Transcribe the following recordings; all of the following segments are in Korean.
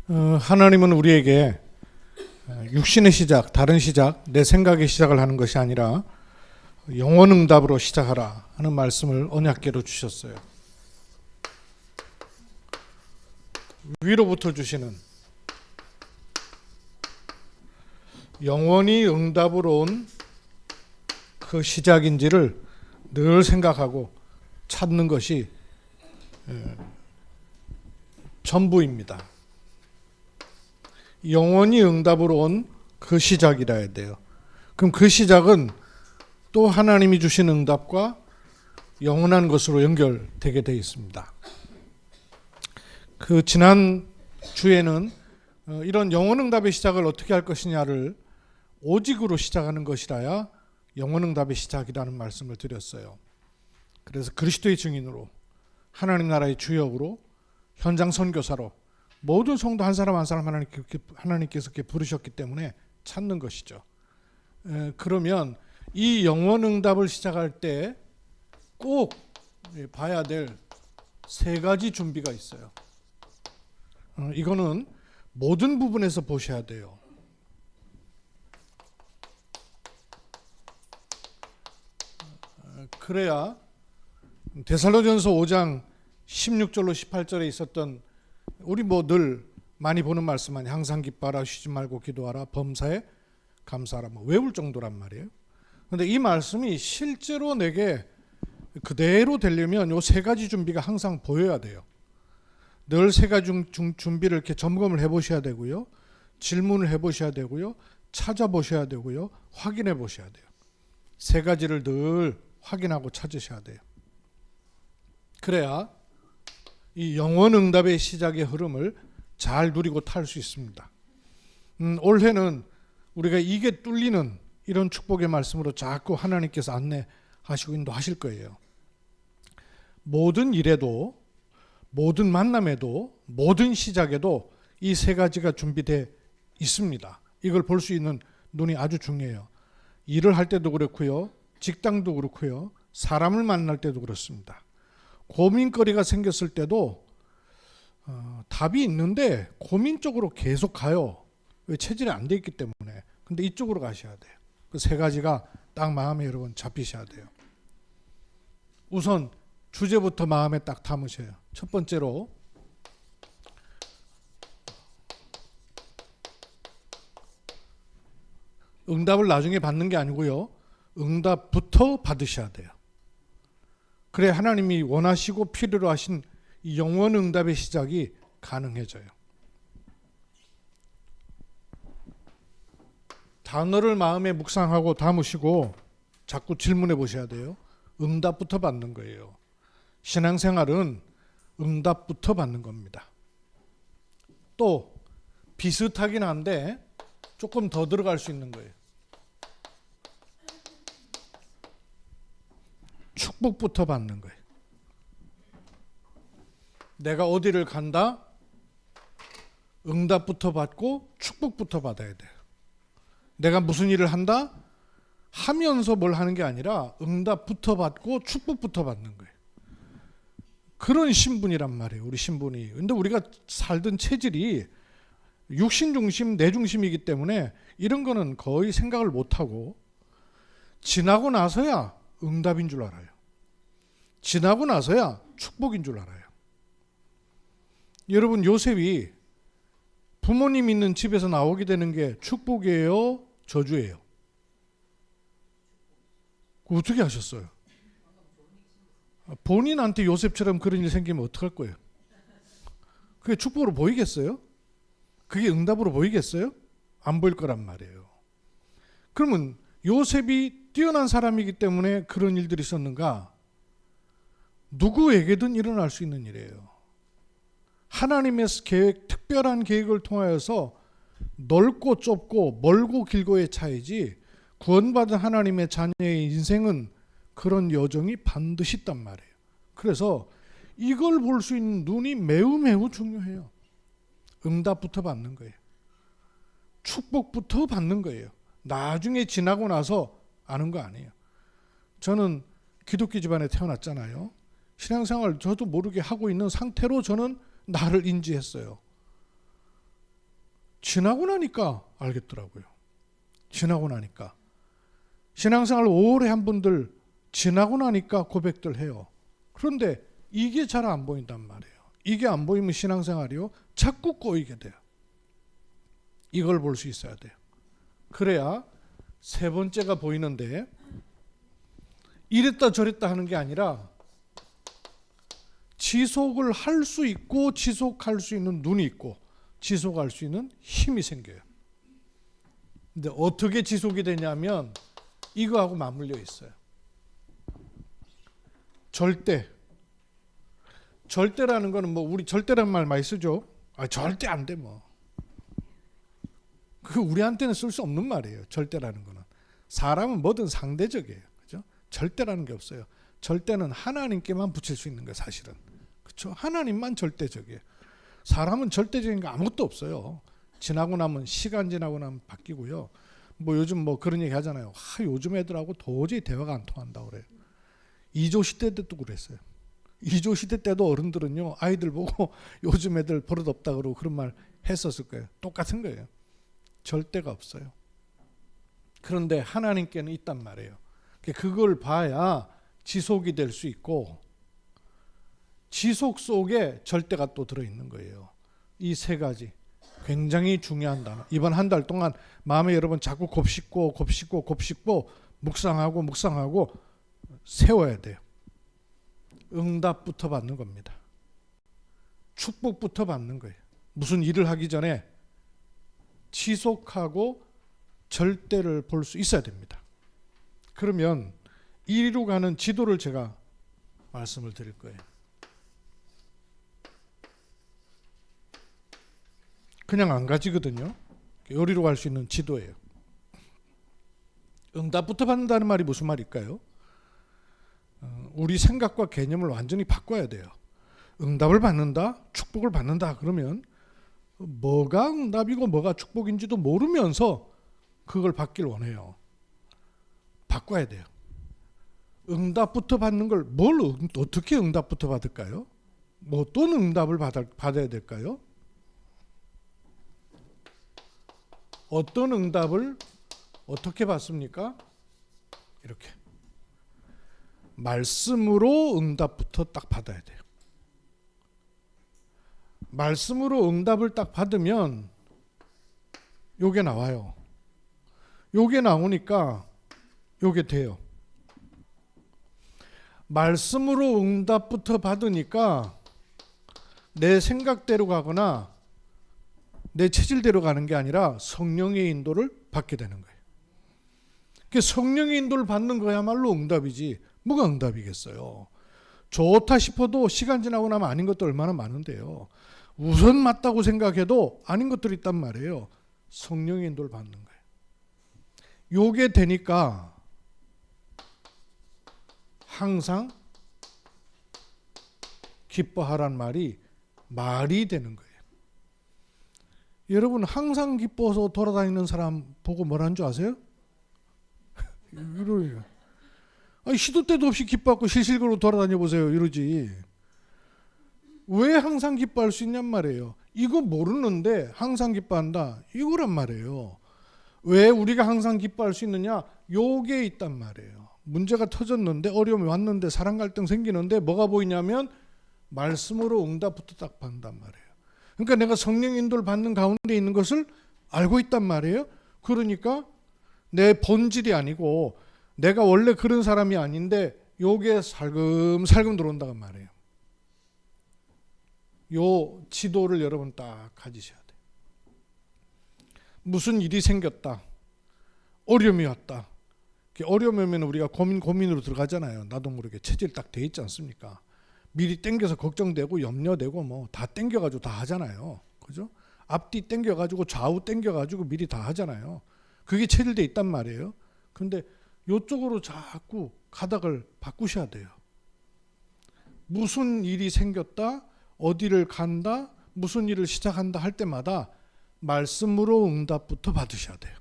하나님은 우리에게 육신의 시작, 다른 시작, 내 생각의 시작을 하는 것이 아니라 영원응답으로 시작하라 하는 말씀을 언약궤로 주셨어요. 위로부터 주시는 영원히 응답으로 온 그 시작인지를 늘 생각하고 찾는 것이 전부입니다. 영원히 응답으로 온 그 시작이라 해야 돼요. 그럼 그 시작은 또 하나님이 주신 응답과 영원한 것으로 연결되게 되어 있습니다. 그 지난 주에는 이런 영원응답의 시작을 어떻게 할 것이냐를 오직으로 시작하는 것이라야 영원응답의 시작이라는 말씀을 드렸어요. 그래서 그리스도의 증인으로, 하나님 나라의 주역으로, 현장 선교사로 모든 성도 한 사람 한 사람 하나님께서 부르셨기 때문에 찾는 것이죠. 그러면 이 영원응답을 시작할 때 꼭 봐야 될 세 가지 준비가 있어요. 이거는 모든 부분에서 보셔야 돼요. 그래야 데살로니가전서 5장 16절로 18절에 있었던 우리 늘 많이 보는 말씀 아니 항상 기뻐하라 쉬지 말고 기도하라 범사에 감사하라 외울 정도란 말이에요. 그런데 이 말씀이 실제로 내게 그대로 되려면 요 세 가지 준비가 항상 보여야 돼요. 늘 세 가지 준비를 이렇게 점검을 해보셔야 되고요. 질문을 해보셔야 되고요. 찾아보셔야 되고요. 확인해 보셔야 돼요. 세 가지를 늘 확인하고 찾으셔야 돼요. 그래야 이 영원응답의 시작의 흐름을 잘 누리고 탈 수 있습니다. 올해는 우리가 이게 뚫리는 이런 축복의 말씀으로 자꾸 하나님께서 안내하시고 인도하실 거예요. 모든 일에도, 모든 만남에도, 모든 시작에도 이 세 가지가 준비되어 있습니다. 이걸 볼 수 있는 눈이 아주 중요해요. 일을 할 때도 그렇고요. 직장도 그렇고요. 사람을 만날 때도 그렇습니다. 고민거리가 생겼을 때도 답이 있는데 고민 쪽으로 계속 가요. 왜? 체질이 안 돼 있기 때문에. 근데 이쪽으로 가셔야 돼요. 그 세 가지가 딱 마음에 여러분 잡히셔야 돼요. 우선 주제부터 마음에 딱 담으셔요. 첫 번째로 응답을 나중에 받는 게 아니고요. 응답부터 받으셔야 돼요. 그래 하나님이 원하시고 필요로 하신 이 영원 응답의 시작이 가능해져요. 단어를 마음에 묵상하고 담으시고 자꾸 질문해 보셔야 돼요. 응답부터 받는 거예요. 신앙생활은 응답부터 받는 겁니다. 또 비슷하긴 한데 조금 더 들어갈 수 있는 거예요. 축복부터 받는 거예요. 내가 어디를 간다? 응답부터 받고 축복부터 받아야 돼요. 내가 무슨 일을 한다? 하면서 뭘 하는 게 아니라 응답부터 받고 축복부터 받는 거예요. 그런 신분이란 말이에요. 우리 신분이. 근데 우리가 살던 체질이 육신 중심, 내 중심이기 때문에 이런 거는 거의 생각을 못하고 지나고 나서야 응답인 줄 알아요. 지나고 나서야 축복인 줄 알아요. 여러분 요셉이 부모님 있는 집에서 나오게 되는 게 축복이에요? 저주예요? 어떻게 하셨어요? 본인한테 요셉처럼 그런 일 생기면 어떡할 거예요? 그게 축복으로 보이겠어요? 그게 응답으로 보이겠어요? 안 보일 거란 말이에요. 그러면 요셉이 뛰어난 사람이기 때문에 그런 일들이 있었는가? 누구에게든 일어날 수 있는 일이에요. 하나님의 계획, 특별한 계획을 통하여서 넓고 좁고 멀고 길고의 차이지 구원받은 하나님의 자녀의 인생은 그런 여정이 반드시 있단 말이에요. 그래서 이걸 볼 수 있는 눈이 매우 매우 중요해요. 응답부터 받는 거예요. 축복부터 받는 거예요. 나중에 지나고 나서 아는 거 아니에요. 저는 기독교 집안에 태어났잖아요. 신앙생활 저도 모르게 하고 있는 상태로 저는 나를 인지했어요. 지나고 나니까 알겠더라고요. 지나고 나니까. 신앙생활 오래 한 분들 지나고 나니까 고백들 해요. 그런데 이게 잘 안 보인단 말이에요. 이게 안 보이면 신앙생활이요 자꾸 꼬이게 돼요. 이걸 볼 수 있어야 돼요. 그래야 세 번째가 보이는데, 이랬다 저랬다 하는 게 아니라 지속을 할 수 있고 지속할 수 있는 눈이 있고 지속할 수 있는 힘이 생겨요. 근데 어떻게 지속이 되냐면 이거하고 맞물려 있어요. 절대라는 거는 뭐 우리 절대라는 말 많이 쓰죠. 절대 안 돼 뭐. 그 우리한테는 쓸 수 없는 말이에요. 절대라는 거는. 사람은 뭐든 상대적이에요. 그죠? 절대라는 게 없어요. 절대는 하나님께만 붙일 수 있는 거예요, 사실은. 그렇죠? 하나님만 절대적이에요. 사람은 절대적인 거 아무것도 없어요. 지나고 나면, 시간 지나고 나면 바뀌고요. 뭐 요즘 뭐 그런 얘기 하잖아요. 요즘 애들하고 도저히 대화가 안 통한다고 그래요. 2조 시대 때도 그랬어요. 2조 시대 때도 어른들은요, 아이들 보고 요즘 애들 버릇없다 그러고 그런 말 했었을 거예요. 똑같은 거예요. 절대가 없어요. 그런데 하나님께는 있단 말이에요. 그걸 봐야 지속이 될 수 있고, 지속 속에 절대가 또 들어있는 거예요. 이 세 가지 굉장히 중요한 단어. 이번 한 달 동안 마음에 여러분 자꾸 곱씹고 묵상하고 세워야 돼요. 응답부터 받는 겁니다. 축복부터 받는 거예요. 무슨 일을 하기 전에 지속하고 절대를 볼 수 있어야 됩니다. 그러면 이리로 가는 지도를 제가 말씀을 드릴 거예요. 그냥 안 가지거든요. 요리로 갈 수 있는 지도예요. 응답부터 받는다는 말이 무슨 말일까요? 우리 생각과 개념을 완전히 바꿔야 돼요. 응답을 받는다, 축복을 받는다 그러면 뭐가 응답이고 뭐가 축복인지도 모르면서 그걸 받길 원해요. 바꿔야 돼요. 응답부터 받는 걸 어떻게 응답부터 받을까요? 뭐 어떤 응답을 받아야 될까요? 어떤 응답을 어떻게 받습니까? 이렇게 말씀으로 응답부터 딱 받아야 돼요. 말씀으로 응답을 딱 받으면 요게 나와요. 요게 나오니까 요게 돼요. 말씀으로 응답부터 받으니까 내 생각대로 가거나 내 체질대로 가는 게 아니라 성령의 인도를 받게 되는 거예요. 성령의 인도를 받는 거야말로 응답이지 뭐가 응답이겠어요. 좋다 싶어도 시간 지나고 나면 아닌 것도 얼마나 많은데요. 우선 맞다고 생각해도 아닌 것들이 있단 말이에요. 성령의 인도를 받는 거예요. 요게 되니까 항상 기뻐하란 말이 되는 거예요. 여러분 항상 기뻐서 돌아다니는 사람 보고 뭐라는 줄 아세요? 이러요. 시도 때도 없이 기뻐하고 실실거리고 돌아다녀 보세요. 이러지. 왜 항상 기뻐할 수 있냔 말이에요. 이거 모르는데 항상 기뻐한다. 이거란 말이에요. 왜 우리가 항상 기뻐할 수 있느냐? 요게 있단 말이에요. 문제가 터졌는데 어려움이 왔는데 사랑 갈등 생기는데 뭐가 보이냐면 말씀으로 응답부터 딱 받는단 말이에요. 그러니까 내가 성령 인도를 받는 가운데 있는 것을 알고 있단 말이에요. 그러니까 내 본질이 아니고 내가 원래 그런 사람이 아닌데 요게 살금살금 들어온다는 말이에요. 요 지도를 여러분 딱 가지셔야 돼요. 무슨 일이 생겼다. 어려움이 왔다. 어려움이 오면 우리가 고민으로 들어가잖아요. 나도 모르게 체질 딱 돼 있지 않습니까? 미리 땡겨서 걱정되고 염려되고 뭐 다 땡겨가지고 다 하잖아요. 그죠? 앞뒤 땡겨가지고 좌우 땡겨가지고 미리 다 하잖아요. 그게 체질돼 있단 말이에요. 그런데 이쪽으로 자꾸 가닥을 바꾸셔야 돼요. 무슨 일이 생겼다, 어디를 간다, 무슨 일을 시작한다 할 때마다 말씀으로 응답부터 받으셔야 돼요.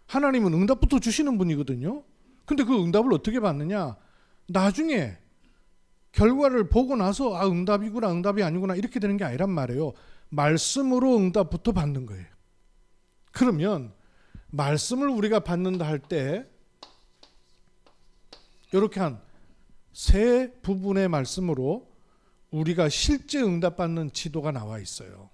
하나님은 응답부터 주시는 분이거든요. 근데 그 응답을 어떻게 받느냐? 나중에 결과를 보고 나서 응답이구나 응답이 아니구나 이렇게 되는 게 아니란 말이에요. 말씀으로 응답부터 받는 거예요. 그러면 말씀을 우리가 받는다 할 때 이렇게 한 세 부분의 말씀으로 우리가 실제 응답받는 지도가 나와 있어요.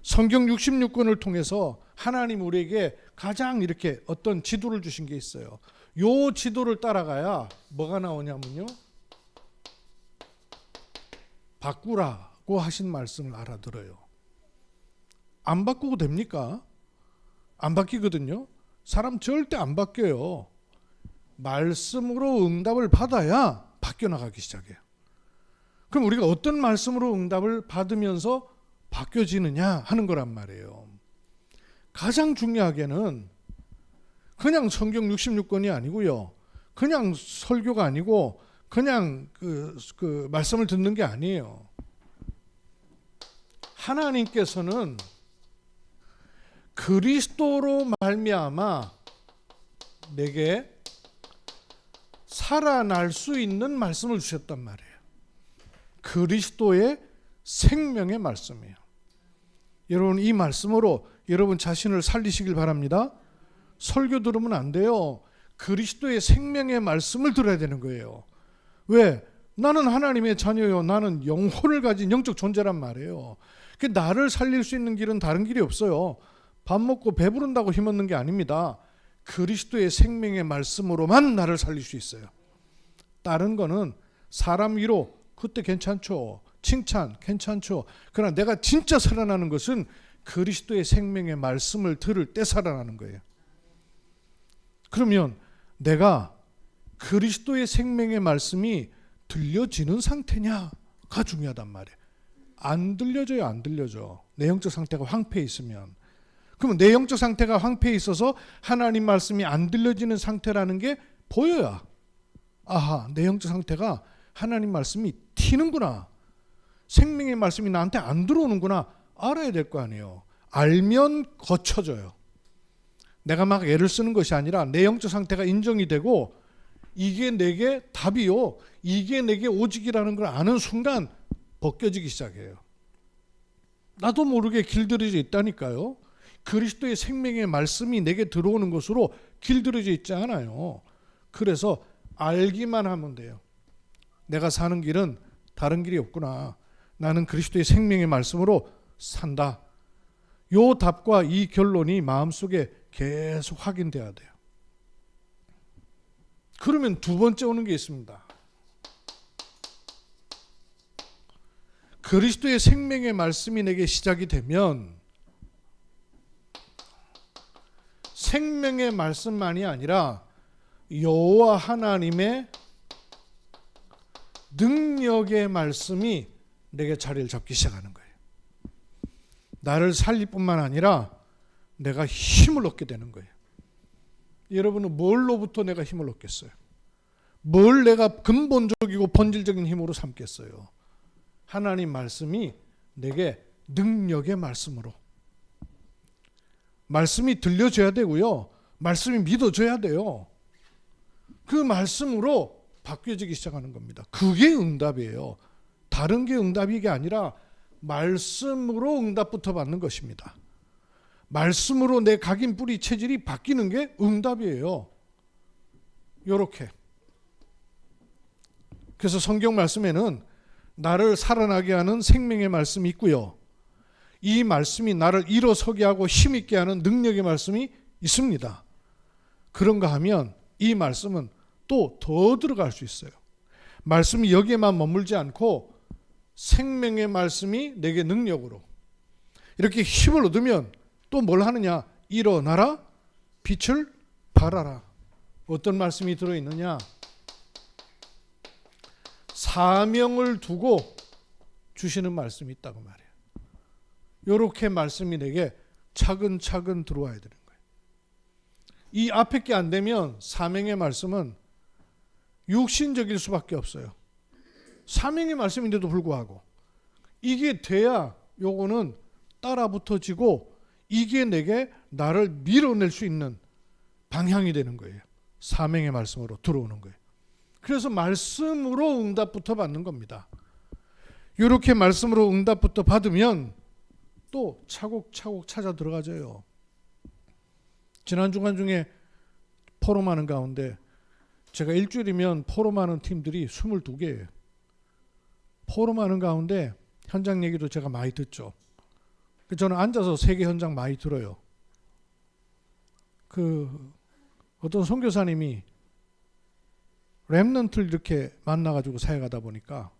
성경 66권을 통해서 하나님 우리에게 가장 이렇게 어떤 지도를 주신 게 있어요. 요 지도를 따라가야 뭐가 나오냐면요, 바꾸라고 하신 말씀을 알아들어요. 안 바꾸고 됩니까? 안 바뀌거든요. 사람 절대 안 바뀌어요. 말씀으로 응답을 받아야 바뀌어 나가기 시작해요. 그럼 우리가 어떤 말씀으로 응답을 받으면서 바뀌어지느냐 하는 거란 말이에요. 가장 중요하게는 그냥 성경 66권이 아니고요, 그냥 설교가 아니고 그냥 그 말씀을 듣는 게 아니에요. 하나님께서는 그리스도로 말미암아 내게 살아날 수 있는 말씀을 주셨단 말이에요. 그리스도의 생명의 말씀이에요. 여러분, 이 말씀으로 여러분 자신을 살리시길 바랍니다. 설교 들으면 안 돼요. 그리스도의 생명의 말씀을 들어야 되는 거예요. 왜? 나는 하나님의 자녀요. 나는 영혼을 가진 영적 존재란 말이에요. 나를 살릴 수 있는 길은 다른 길이 없어요. 밥 먹고 배부른다고 힘없는 게 아닙니다. 그리스도의 생명의 말씀으로만 나를 살릴 수 있어요. 다른 거는 사람 위로 그때 괜찮죠. 칭찬 괜찮죠. 그러나 내가 진짜 살아나는 것은 그리스도의 생명의 말씀을 들을 때 살아나는 거예요. 그러면 내가 그리스도의 생명의 말씀이 들려지는 상태냐가 중요하단 말이에요. 안 들려져요. 안 들려져. 내 영적 상태가 황폐해 있으면. 그러면 내 영적 상태가 황폐해 있어서 하나님 말씀이 안 들려지는 상태라는 게 보여야, 아하, 내 영적 상태가 하나님 말씀이 튀는구나, 생명의 말씀이 나한테 안 들어오는구나 알아야 될 거 아니에요. 알면 거쳐져요. 내가 막 애를 쓰는 것이 아니라 내 영적 상태가 인정이 되고 이게 내게 답이요, 이게 내게 오직이라는 걸 아는 순간 벗겨지기 시작해요. 나도 모르게 길들여져 있다니까요. 그리스도의 생명의 말씀이 내게 들어오는 것으로 길들여져 있지 않아요. 그래서 알기만 하면 돼요. 내가 사는 길은 다른 길이 없구나. 나는 그리스도의 생명의 말씀으로 산다. 요 답과 이 결론이 마음속에 계속 확인돼야 돼요. 그러면 두 번째 오는 게 있습니다. 그리스도의 생명의 말씀이 내게 시작이 되면 생명의 말씀만이 아니라 여호와 하나님의 능력의 말씀이 내게 자리를 잡기 시작하는 거예요. 나를 살릴 뿐만 아니라 내가 힘을 얻게 되는 거예요. 여러분은 뭘로부터 내가 힘을 얻겠어요? 뭘 내가 근본적이고 본질적인 힘으로 삼겠어요? 하나님 말씀이 내게 능력의 말씀으로, 말씀이 들려줘야 되고요, 말씀이 믿어져야 돼요. 그 말씀으로 바뀌어지기 시작하는 겁니다. 그게 응답이에요. 다른 게 응답이 게 아니라 말씀으로 응답부터 받는 것입니다. 말씀으로 내 각인 뿌리 체질이 바뀌는 게 응답이에요. 요렇게. 그래서 성경 말씀에는 나를 살아나게 하는 생명의 말씀이 있고요, 이 말씀이 나를 일어서게 하고 힘있게 하는 능력의 말씀이 있습니다. 그런가 하면 이 말씀은 또 더 들어갈 수 있어요. 말씀이 여기에만 머물지 않고 생명의 말씀이 내게 능력으로 이렇게 힘을 얻으면 또 뭘 하느냐? 일어나라, 빛을 발하라. 어떤 말씀이 들어있느냐? 사명을 두고 주시는 말씀이 있다고 말해요. 이렇게 말씀이 내게 차근차근 들어와야 되는 거예요. 이 앞에 게 안 되면 사명의 말씀은 육신적일 수밖에 없어요. 사명의 말씀인데도 불구하고 이게 돼야 요거는 따라 붙어지고 이게 내게 나를 밀어낼 수 있는 방향이 되는 거예요. 사명의 말씀으로 들어오는 거예요. 그래서 말씀으로 응답부터 받는 겁니다. 이렇게 말씀으로 응답부터 받으면 또 차곡차곡 찾아 들어가져요. 지난 주간 중에 포럼하는 가운데 제가 일주일이면 포럼하는 팀들이 22개예요. 포럼하는 가운데 현장 얘기도 제가 많이 듣죠. 저는 앉아서 세계 현장 많이 들어요. 어떤 선교사님이 렘넌트를 이렇게 만나가지고 사역하다 보니까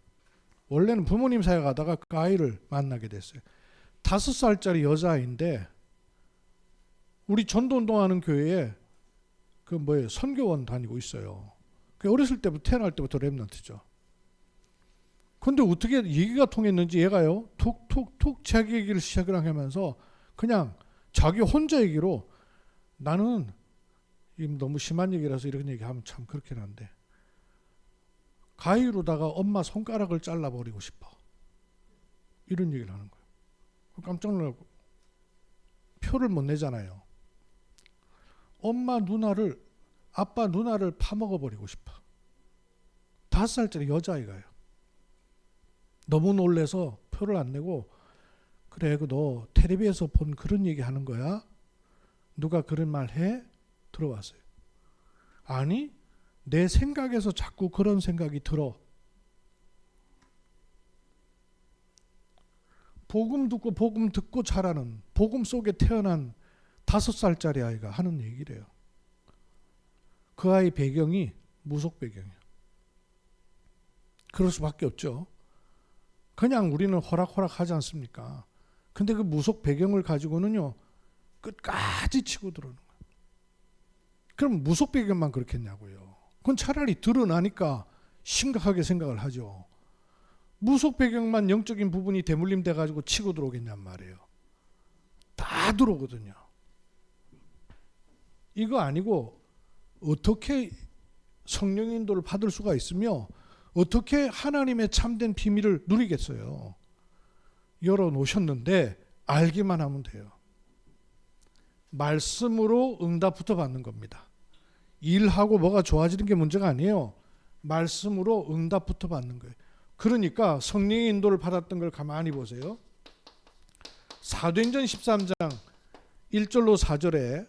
원래는 부모님 사역하다가 그 아이를 만나게 됐어요. 5살짜리 여자아이인데 우리 전도운동하는 교회에 선교원 다니고 있어요. 어렸을 때부터 태어날 때부터 렘넌트죠. 근데 어떻게 얘기가 통했는지 얘가요 툭툭툭 자기 얘기를 시작을 하면서 그냥 자기 혼자 얘기로 나는 너무 심한 얘기라서 이런 얘기하면 참 그렇긴 한데 가위로다가 엄마 손가락을 잘라버리고 싶어. 이런 얘기를 하는 거예요. 깜짝 놀라고 표를 못 내잖아요. 아빠 누나를 파먹어버리고 싶어. 5살짜리 여자아이가요. 너무 놀래서 표를 안 내고 그래 너 텔레비에서 본 그런 얘기 하는 거야? 누가 그런 말 해? 들어왔어요. 아니 내 생각에서 자꾸 그런 생각이 들어. 복음 듣고 자라는 복음 속에 태어난 5살짜리 아이가 하는 얘기래요. 그 아이 배경이 무속 배경이에요. 그럴 수밖에 없죠. 그냥 우리는 호락호락 하지 않습니까? 근데 그 무속 배경을 가지고는요 끝까지 치고 들어오는 거예요. 그럼 무속 배경만 그렇겠냐고요. 그건 차라리 드러나니까 심각하게 생각을 하죠. 무속 배경만 영적인 부분이 대물림 돼가지고 치고 들어오겠냔 말이에요. 다 들어오거든요. 이거 아니고 어떻게 성령 인도를 받을 수가 있으며 어떻게 하나님의 참된 비밀을 누리겠어요. 열어놓으셨는데 알기만 하면 돼요. 말씀으로 응답부터 받는 겁니다. 일하고 뭐가 좋아지는 게 문제가 아니에요. 말씀으로 응답부터 받는 거예요. 그러니까 성령의 인도를 받았던 걸 가만히 보세요. 사도행전 13장 1절로 4절에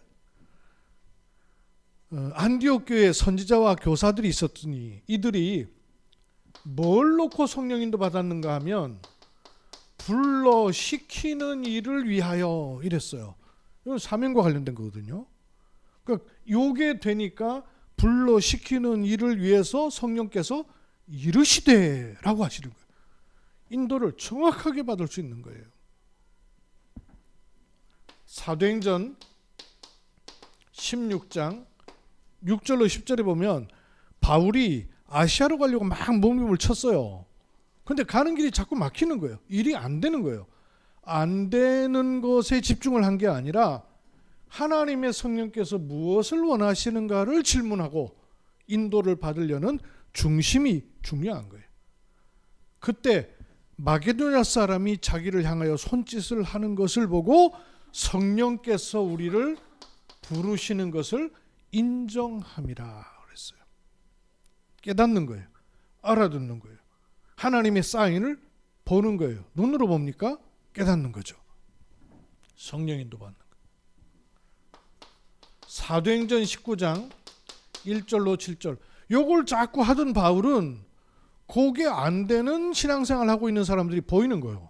안디옥 교회에 선지자와 교사들이 있었더니 이들이 뭘 놓고 성령 인도 받았는가 하면 불러 시키는 일을 위하여 이랬어요. 이건 사명과 관련된 거거든요. 그러니까 요게 되니까 불러 시키는 일을 위해서 성령께서 이르시되라고 하시는 거예요. 인도를 정확하게 받을 수 있는 거예요. 사도행전 16장 6절로 10절에 보면 바울이 아시아로 가려고 막 몸부림을 쳤어요. 근데 가는 길이 자꾸 막히는 거예요. 일이 안 되는 거예요. 안 되는 것에 집중을 한 게 아니라 하나님의 성령께서 무엇을 원하시는가를 질문하고 인도를 받으려는 중심이 중요한 거예요. 그때 마게도냐 사람이 자기를 향하여 손짓을 하는 것을 보고 성령께서 우리를 부르시는 것을 인정함이라 그랬어요. 깨닫는 거예요. 알아듣는 거예요. 하나님의 사인을 보는 거예요. 눈으로 봅니까? 깨닫는 거죠. 성령 인도 받는 거예요. 사도행전 19장 1절로 7절 요걸 자꾸 하던 바울은 그게 안 되는 신앙생활 하고 있는 사람들이 보이는 거예요.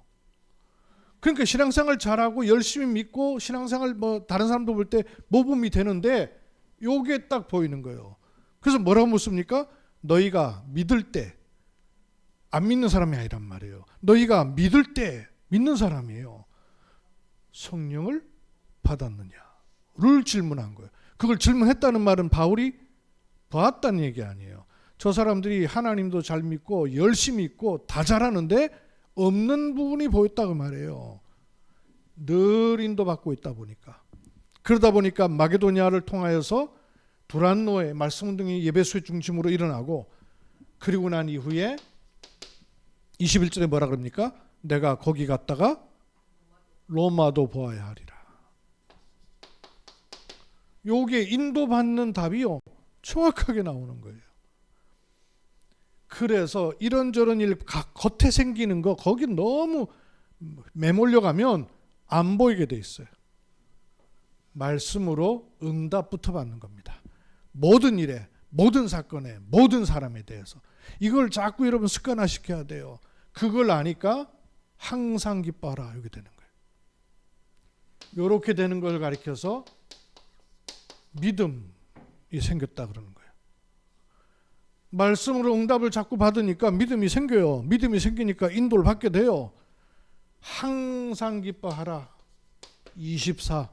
그러니까 신앙생활 잘하고 열심히 믿고 신앙생활 다른 사람도 볼 때 모범이 되는데 요게 딱 보이는 거예요. 그래서 뭐라고 묻습니까? 너희가 믿을 때 안 믿는 사람이 아니란 말이에요. 너희가 믿을 때 믿는 사람이에요. 성령을 받았느냐를 질문한 거예요. 그걸 질문했다는 말은 바울이 봤다는 얘기 아니에요. 저 사람들이 하나님도 잘 믿고 열심히 믿고 다 잘하는데 없는 부분이 보였다고 말해요. 늘 인도받고 있다 보니까. 그러다 보니까 마게도냐를 통하여서 두란노의 말씀운동이 예배소의 중심으로 일어나고 그리고 난 이후에 21절에 뭐라 그럽니까? 내가 거기 갔다가 로마도 보아야 하리라. 요게 인도받는 답이요 정확하게 나오는 거예요. 그래서 이런저런 일 겉에 생기는 거 거기 너무 매몰려 가면 안 보이게 돼 있어요. 말씀으로 응답부터 받는 겁니다. 모든 일에, 모든 사건에, 모든 사람에 대해서. 이걸 자꾸 여러분 습관화시켜야 돼요. 그걸 아니까 항상 기뻐하라 이렇게 되는 거예요. 이렇게 되는 걸 가리켜서 믿음이 생겼다 그러는 거예요. 말씀으로 응답을 자꾸 받으니까 믿음이 생겨요. 믿음이 생기니까 인도를 받게 돼요. 항상 기뻐하라 24를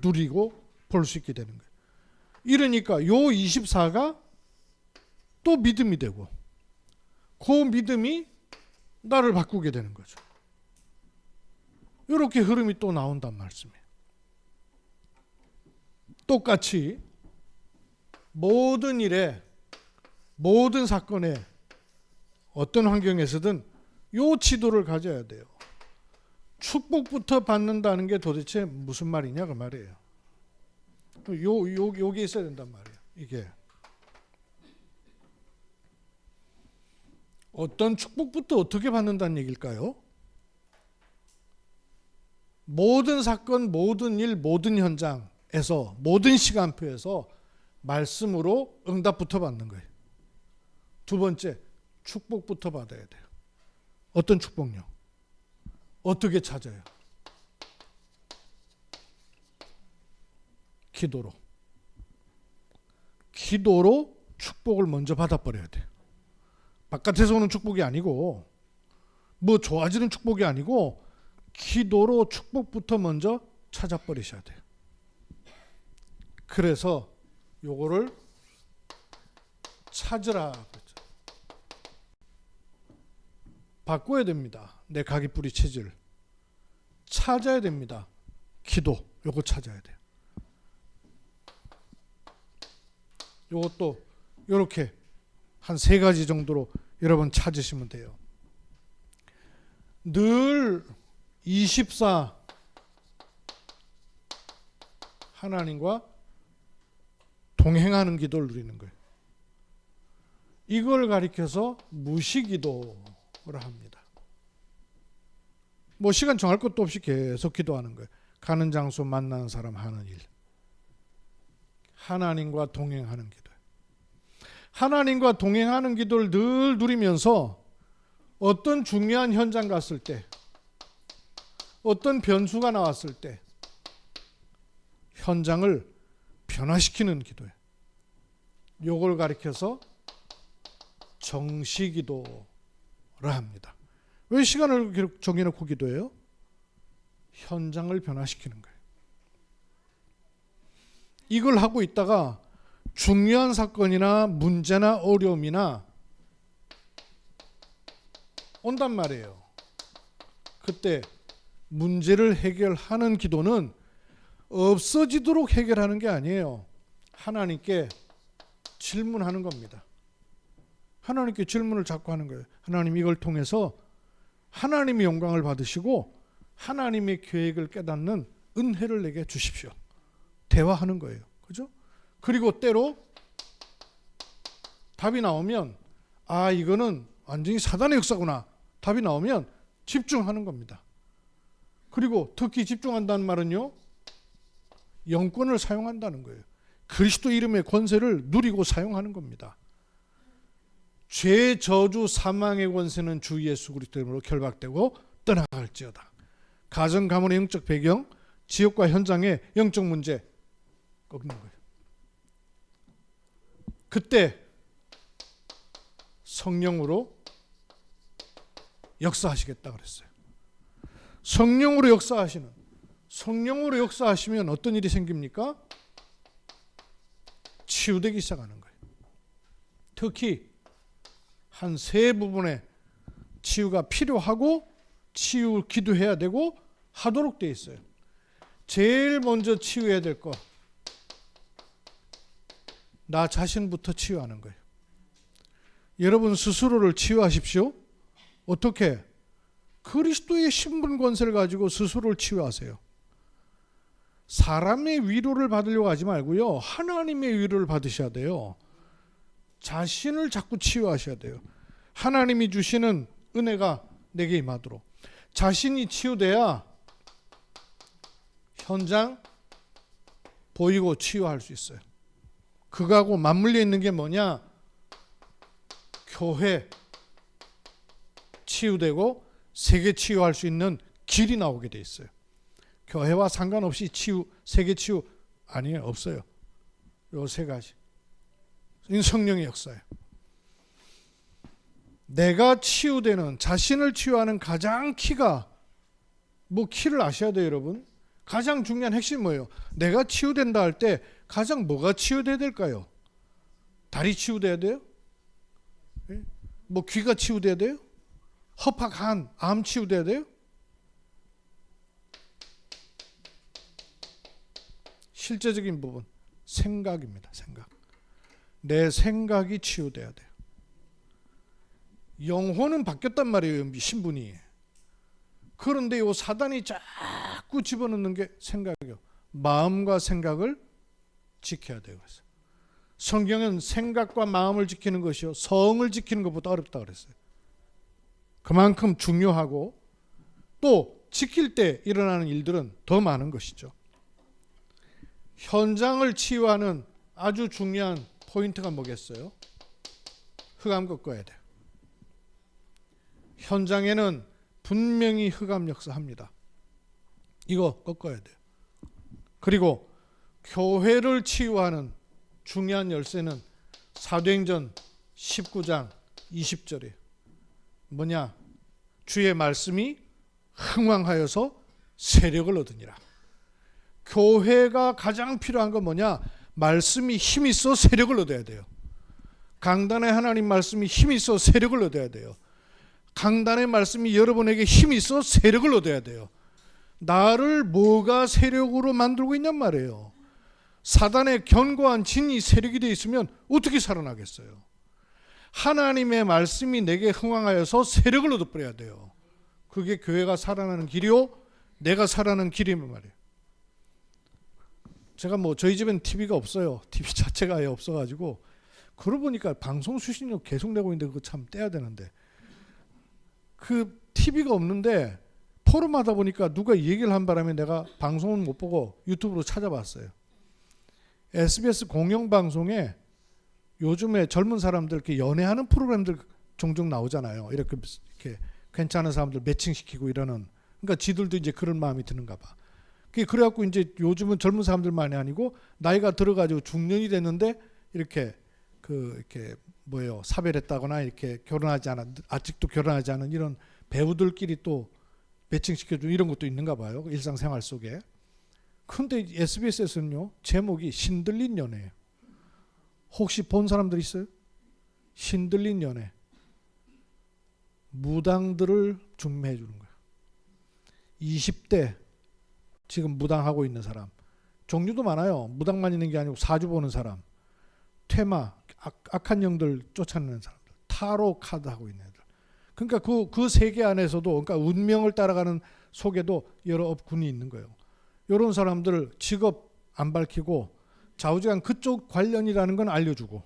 누리고 볼 수 있게 되는 거예요. 이러니까 요 24가 또 믿음이 되고 그 믿음이 나를 바꾸게 되는 거죠. 이렇게 흐름이 또 나온단 말씀이에요. 똑같이 모든 일에, 모든 사건에, 어떤 환경에서든 요 지도를 가져야 돼요. 축복부터 받는다는 게 도대체 무슨 말이냐 그 말이에요. 요게 있어야 된단 말이에요. 이게 어떤 축복부터 어떻게 받는다는 얘기일까요? 모든 사건, 모든 일, 모든 현장에서, 모든 시간표에서 말씀으로 응답부터 받는 거예요. 두 번째, 축복부터 받아야 돼요. 어떤 축복요? 어떻게 찾아요? 기도로. 기도로 축복을 먼저 받아버려야 돼요. 바깥에서 오는 축복이 아니고 뭐 좋아지는 축복이 아니고 기도로 축복부터 먼저 찾아버리셔야 돼요. 그래서 요거를 찾으라 그랬죠. 바꿔야 됩니다. 내 가기뿌리 체질 찾아야 됩니다. 기도 요거 찾아야 돼요. 요것도 요렇게 한 3가지 정도로 여러분 찾으시면 돼요. 늘 24 하나님과 동행하는 기도를 누리는 거예요. 이걸 가리켜서 무시기도라 합니다. 뭐 시간 정할 것도 없이 계속 기도하는 거예요. 가는 장소, 만나는 사람, 하는 일. 하나님과 동행하는 기도. 하나님과 동행하는 기도를 늘 누리면서 어떤 중요한 현장 갔을 때, 어떤 변수가 나왔을 때 현장을 변화시키는 기도예요. 요걸 가리켜서 정시기도라 합니다. 왜 시간을 정해놓고 기도해요? 현장을 변화시키는 거예요. 이걸 하고 있다가 중요한 사건이나 문제나 어려움이나 온단 말이에요. 그때 문제를 해결하는 기도는 없어지도록 해결하는 게 아니에요. 하나님께 질문하는 겁니다. 하나님께 질문을 자꾸 하는 거예요. 하나님, 이걸 통해서 하나님의 영광을 받으시고 하나님의 계획을 깨닫는 은혜를 내게 주십시오. 대화하는 거예요. 그죠? 그리고 때로 답이 나오면 아, 이거는 완전히 사단의 역사구나. 답이 나오면 집중하는 겁니다. 그리고 특히 집중한다는 말은요, 영권을 사용한다는 거예요. 그리스도 이름의 권세를 누리고 사용하는 겁니다. 죄, 저주, 사망의 권세는 주 예수 그리스도 이름으로 결박되고 떠나갈지어다. 가정, 가문의 영적 배경, 지역과 현장의 영적 문제 꺾는 거예요. 그때 성령으로 역사하시겠다 그랬어요. 성령으로 역사하시면 어떤 일이 생깁니까? 치유되기 시작하는 거예요. 특히 한 3부분의 치유가 필요하고 치유 기도해야 되고 하도록 되어 있어요. 제일 먼저 치유해야 될 거, 나 자신부터 치유하는 거예요. 여러분 스스로를 치유하십시오. 어떻게? 그리스도의 신분 권세를 가지고 스스로를 치유하세요. 사람의 위로를 받으려고 하지 말고요, 하나님의 위로를 받으셔야 돼요. 자신을 자꾸 치유하셔야 돼요. 하나님이 주시는 은혜가 내게 임하도록. 자신이 치유돼야 현장 보이고 치유할 수 있어요. 그거하고 맞물려 있는 게 뭐냐? 교회 치유되고 세계 치유할 수 있는 길이 나오게 돼 있어요. 교회와 상관없이 치유, 세계 치유 아니에요. 없어요. 요 세 가지. 이 성령의 역사예요. 내가 치유되는, 자신을 치유하는 가장 키가, 키를 아셔야 돼요, 여러분. 가장 중요한 핵심이 뭐예요? 내가 치유된다 할 때 가장 뭐가 치유돼야 될까요? 다리 치유돼야 돼요? 귀가 치유돼야 돼요? 허파, 간, 암 치유돼야 돼요? 실제적인 부분, 생각입니다. 생각. 내 생각이 치유돼야 돼요. 영혼은 바뀌었단 말이에요, 신분이. 그런데 요 사단이 자꾸 집어넣는 게 생각이에요. 마음과 생각을 지켜야 돼요. 그래서 성경은 생각과 마음을 지키는 것이요, 성을 지키는 것보다 어렵다 그랬어요. 그만큼 중요하고 또 지킬 때 일어나는 일들은 더 많은 것이죠. 현장을 치유하는 아주 중요한 포인트가 뭐겠어요? 흑암 꺾어야 돼요. 현장에는 분명히 흑암 역사합니다. 이거 꺾어야 돼요. 그리고 교회를 치유하는 중요한 열쇠는 사도행전 19장 20절이에요. 뭐냐? 주의 말씀이 흥왕하여서 세력을 얻으니라. 교회가 가장 필요한 건 뭐냐? 말씀이 힘이 있어 세력을 얻어야 돼요. 강단의 하나님 말씀이 힘이 있어 세력을 얻어야 돼요. 강단의 말씀이 여러분에게 힘이 있어 세력을 얻어야 돼요. 나를 뭐가 세력으로 만들고 있냔 말이에요. 사단의 견고한 진이 세력이 되어 있으면 어떻게 살아나겠어요? 하나님의 말씀이 내게 흥왕하여서 세력을 얻어버려야 돼요. 그게 교회가 살아나는 길이요, 내가 살아나는 길이란 말이에요. 제가 저희 집엔 TV가 없어요. TV 자체가 아예 없어가지고, 그러고 보니까 방송 수신료 계속 내고 있는데 그거 참 떼야 되는데, 그 TV가 없는데 포럼하다 보니까 누가 얘기를 한 바람에 내가 방송은 못 보고 유튜브로 찾아봤어요. SBS 공영방송에 요즘에 젊은 사람들 이렇게 연애하는 프로그램들 종종 나오잖아요. 이렇게 괜찮은 사람들 매칭시키고 이러는. 그러니까 지들도 이제 그런 마음이 드는가 봐. 그래갖고 이제 요즘은 젊은 사람들만이 아니고 나이가 들어가지고 중년이 됐는데 이렇게 사별했다거나 이렇게 아직도 결혼하지 않은 이런 배우들끼리 또 매칭시켜주는 이런 것도 있는가 봐요. 일상생활 속에. 근데 SBS에서는요, 제목이 신들린 연애예요. 혹시 본 사람들 있어요? 신들린 연애. 무당들을 중매해 주는 거예요. 20대 지금 무당하고 있는 사람. 종류도 많아요. 무당만 있는 게 아니고 사주 보는 사람, 퇴마, 악한 영들 쫓아내는 사람들, 타로 카드 하고 있는 애들. 그러니까 그 세계 안에서도, 그러니까 운명을 따라가는 속에도 여러 업군이 있는 거예요. 이런 사람들 직업 안 밝히고 좌우지간 그쪽 관련이라는 건 알려주고,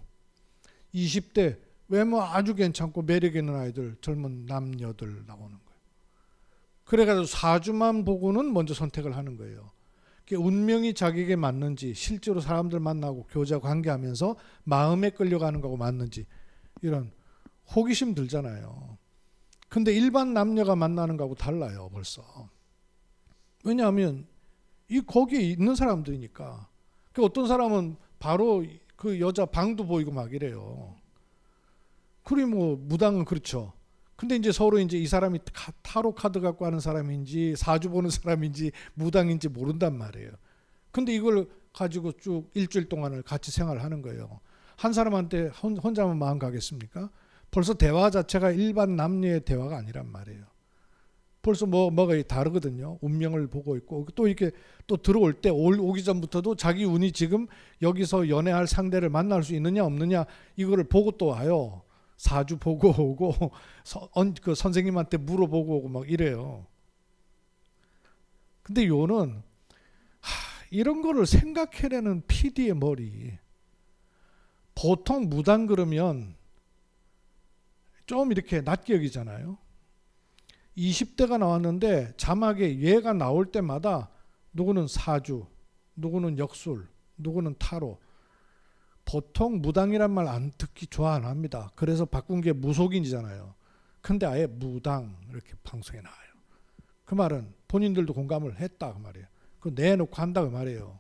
20대 외모 아주 괜찮고 매력 있는 아이들, 젊은 남녀들 나오는 거예요. 그래가지고 사주만 보고는 먼저 선택을 하는 거예요. 운명이 자기에게 맞는지, 실제로 사람들 만나고 교제하고 관계하면서 마음에 끌려가는 거하고 맞는지, 이런 호기심 들잖아요. 근데 일반 남녀가 만나는 거하고 달라요, 벌써. 왜냐하면 거기에 있는 사람들이니까. 어떤 사람은 바로 그 여자 방도 보이고 막 이래요. 그리고 무당은 그렇죠. 근데 이제 서로 이제 이 사람이 타로 카드 갖고 하는 사람인지 사주 보는 사람인지 무당인지 모른단 말이에요. 근데 이걸 가지고 쭉 일주일 동안을 같이 생활하는 거예요. 한 사람한테 혼자만 마음 가겠습니까? 벌써 대화 자체가 일반 남녀의 대화가 아니란 말이에요. 벌써 뭐가 다르거든요. 운명을 보고 있고, 또 이렇게 또 들어올 때 오기 전부터도 자기 운이 지금 여기서 연애할 상대를 만날 수 있느냐 없느냐 이거를 보고 또 와요. 사주 보고 오고 그 선생님한테 물어보고 오고 막 이래요. 근데 요는 이런 거를 생각해내는 PD의 머리. 보통 무당 그러면 좀 이렇게 낮게 여기잖아요. 20대가 나왔는데 자막에 얘가 나올 때마다 누구는 사주, 누구는 역술, 누구는 타로. 보통 무당이란 말 안 듣기 좋아 안 합니다. 그래서 바꾼 게 무속인이잖아요. 근데 아예 무당 이렇게 방송에 나와요. 그 말은 본인들도 공감을 했다 그 말이에요. 그 내놓고 한다 그 말이에요.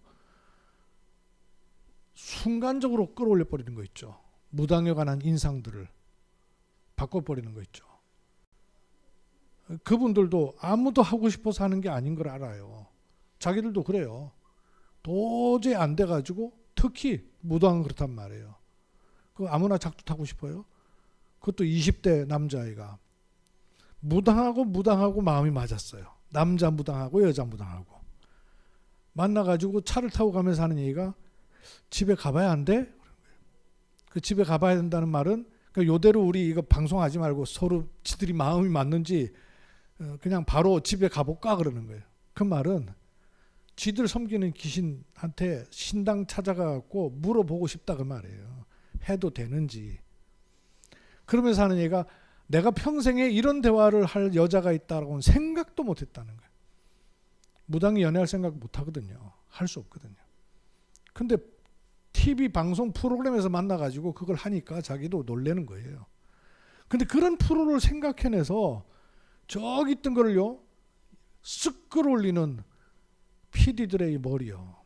순간적으로 끌어올려 버리는 거 있죠. 무당에 관한 인상들을 바꿔버리는 거 있죠. 그분들도 아무도 하고 싶어서 하는 게 아닌 걸 알아요. 자기들도 그래요. 도저히 안 돼가지고 특히 무당은 그렇단 말이에요. 그 아무나 작두 타고 싶어요? 그것도 20대 남자아이가 무당하고 마음이 맞았어요. 남자 무당하고 여자 무당하고 만나가지고 차를 타고 가면서 하는 얘기가 집에 가봐야 안 돼? 그 집에 가봐야 된다는 말은 요대로 우리 이거 방송하지 말고 서로 지들이 마음이 맞는지 그냥 바로 집에 가볼까 그러는 거예요. 그 말은 지들 섬기는 귀신한테 신당 찾아가고 물어보고 싶다 그 말이에요. 해도 되는지. 그러면서 하는 얘기가 내가 평생에 이런 대화를 할 여자가 있다라고는 생각도 못했다는 거예요. 무당이 연애할 생각 못하거든요. 할 수 없거든요. 근데 TV 방송 프로그램에서 만나가지고 그걸 하니까 자기도 놀라는 거예요. 근데 그런 프로를 생각해내서 저기 있던 거를요 쓱 끌어올리는 PD들의 머리요.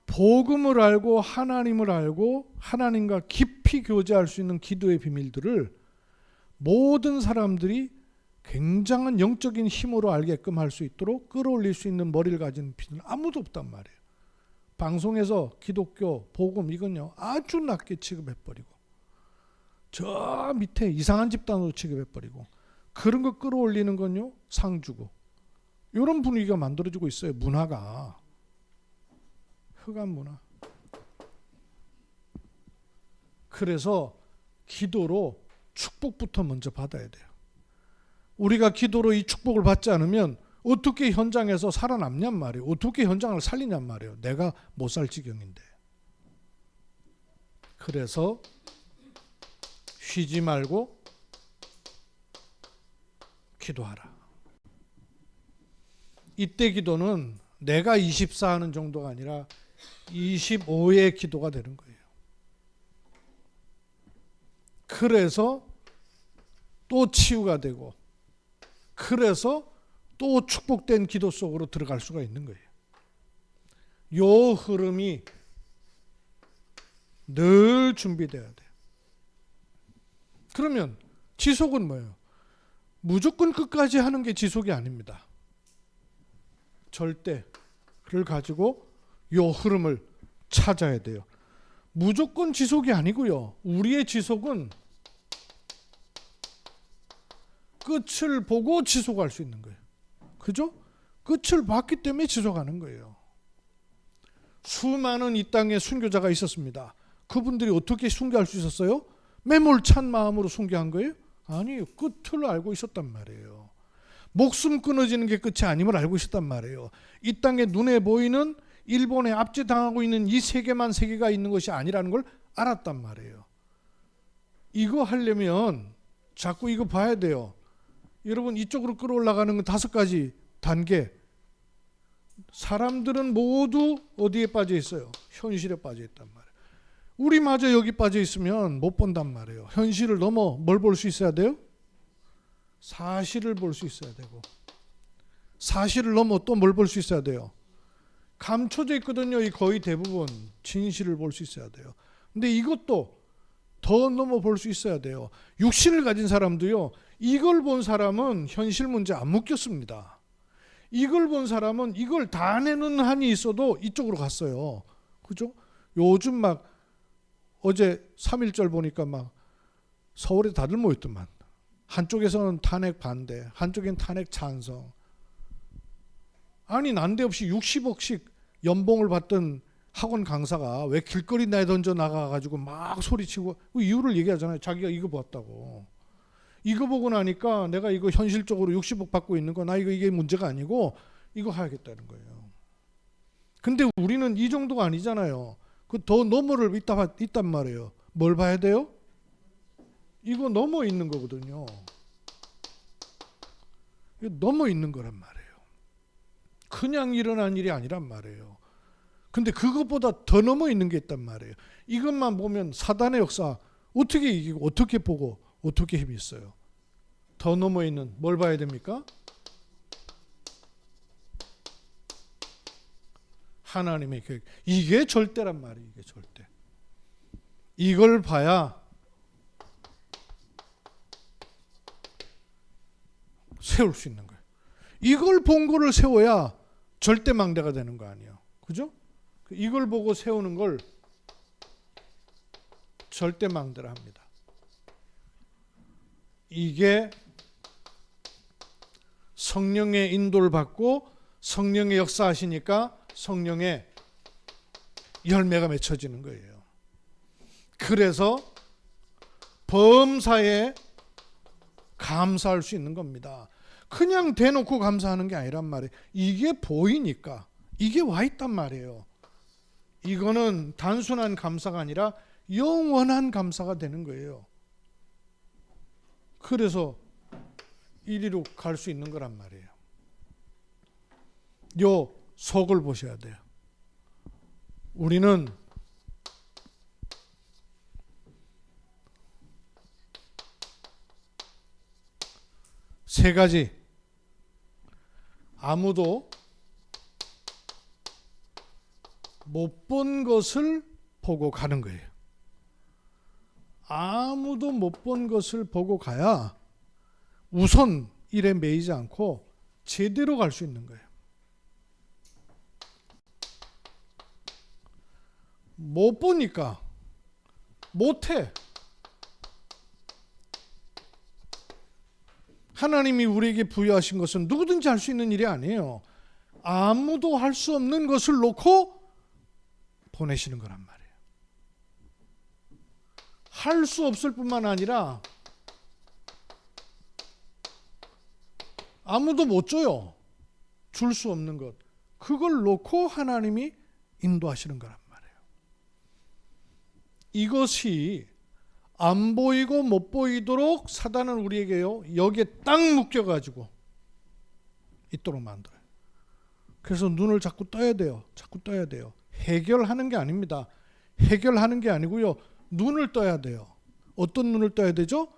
복음을 알고 하나님을 알고 하나님과 깊이 교제할 수 있는 기도의 비밀들을 모든 사람들이 굉장한 영적인 힘으로 알게끔 할 수 있도록 끌어올릴 수 있는 머리를 가진 PD는 아무도 없단 말이에요. 방송에서 기독교, 복음 이건요 아주 낮게 취급해버리고 저 밑에 이상한 집단으로 취급해버리고 그런 거 끌어올리는 건요 상 주고 이런 분위기가 만들어지고 있어요. 문화가 흑암 문화. 그래서 기도로 축복부터 먼저 받아야 돼요. 우리가 기도로 이 축복을 받지 않으면 어떻게 현장에서 살아남냔 말이에요. 어떻게 현장을 살리냔 말이에요. 내가 못 살 지경인데. 그래서 쉬지 말고 기도하라. 이때 기도는 내가 24 하는 정도가 아니라 25의 기도가 되는 거예요. 그래서 또 치유가 되고 그래서 또 축복된 기도 속으로 들어갈 수가 있는 거예요. 요 흐름이 늘 준비돼야 돼요. 그러면 지속은 뭐예요? 무조건 끝까지 하는 게 지속이 아닙니다. 절대 그를 가지고 요 흐름을 찾아야 돼요. 무조건 지속이 아니고요. 우리의 지속은 끝을 보고 지속할 수 있는 거예요. 그죠? 끝을 봤기 때문에 지속하는 거예요. 수많은 이 땅에 순교자가 있었습니다. 그분들이 어떻게 순교할 수 있었어요? 매몰찬 마음으로 순교한 거예요? 아니요. 끝을 알고 있었단 말이에요. 목숨 끊어지는 게 끝이 아님을 알고 있었단 말이에요. 이 땅에 눈에 보이는 일본에 압제당하고 있는 이 세계가 있는 것이 아니라는 걸 알았단 말이에요. 이거 하려면 자꾸 이거 봐야 돼요. 여러분 이쪽으로 끌어올라가는 건 5가지 단계. 사람들은 모두 어디에 빠져 있어요? 현실에 빠져 있단 말이에요. 우리마저 여기 빠져 있으면 못 본단 말이에요. 현실을 넘어 뭘 볼 수 있어야 돼요? 사실을 볼 수 있어야 되고 사실을 넘어 또 뭘 볼 수 있어야 돼요? 감춰져 있거든요. 이 거의 대부분 진실을 볼 수 있어야 돼요. 근데 이것도 더 넘어 볼 수 있어야 돼요. 육신을 가진 사람도요. 이걸 본 사람은 현실 문제 안 묶였습니다. 이걸 본 사람은 이걸 다 내는 한이 있어도 이쪽으로 갔어요. 그죠? 요즘 막 어제 3.1절 보니까 막 서울에 다들 모였더만. 한쪽에서는 탄핵 반대, 한쪽엔 탄핵 찬성. 아니 난데없이 60억씩 연봉을 받던 학원 강사가 왜 길거리 내던져 나가가지고 막 소리치고 그 이유를 얘기하잖아요. 자기가 이거 봤다고. 이거 보고 나니까 내가 이거 현실적으로 60억 받고 있는 거 나 이게 문제가 아니고 이거 해야겠다는 거예요. 근데 우리는 이 정도가 아니잖아요. 그 더 너머를 있단 말이에요. 뭘 봐야 돼요? 이거 넘어 있는 거거든요. 이거 넘어 있는 거란 말이에요. 그냥 일어난 일이 아니란 말이에요. 근데 그것보다 더 넘어 있는 게 있단 말이에요. 이것만 보면 사단의 역사 어떻게 이기고 어떻게 보고 어떻게 힘이 있어요. 더 넘어 있는 뭘 봐야 됩니까? 하나님의 계획. 이게 절대란 말이에요. 이게 절대. 이걸 봐야 세울 수 있는 거예요. 이걸 본 거를 세워야 절대망대가 되는 거 아니에요. 그죠? 이걸 보고 세우는 걸 절대망대라 합니다. 이게 성령의 인도를 받고 성령의 역사하시니까 성령의 열매가 맺혀지는 거예요. 그래서 범사에 감사할 수 있는 겁니다. 그냥 대놓고 감사하는 게 아니란 말이에요. 이게 보이니까 이게 와 있단 말이에요. 이거는 단순한 감사가 아니라 영원한 감사가 되는 거예요. 그래서 이리로 갈 수 있는 거란 말이에요. 요 속을 보셔야 돼요. 우리는 세 가지 아무도 못 본 것을 보고 가는 거예요. 아무도 못 본 것을 보고 가야 우선 일에 매이지 않고 제대로 갈 수 있는 거예요. 못 보니까 못해. 하나님이 우리에게 부여하신 것은 누구든지 할 수 있는 일이 아니에요. 아무도 할 수 없는 것을 놓고 보내시는 거란 말이에요. 할 수 없을 뿐만 아니라 아무도 못 줘요. 줄 수 없는 것. 그걸 놓고 하나님이 인도하시는 거란 말이에요. 이것이 안 보이고 못 보이도록 사단은 우리에게요, 여기에 딱 묶여가지고 있도록 만들어요. 그래서 눈을 자꾸 떠야 돼요. 자꾸 떠야 돼요. 해결하는 게 아닙니다. 해결하는 게 아니고요, 눈을 떠야 돼요. 어떤 눈을 떠야 되죠?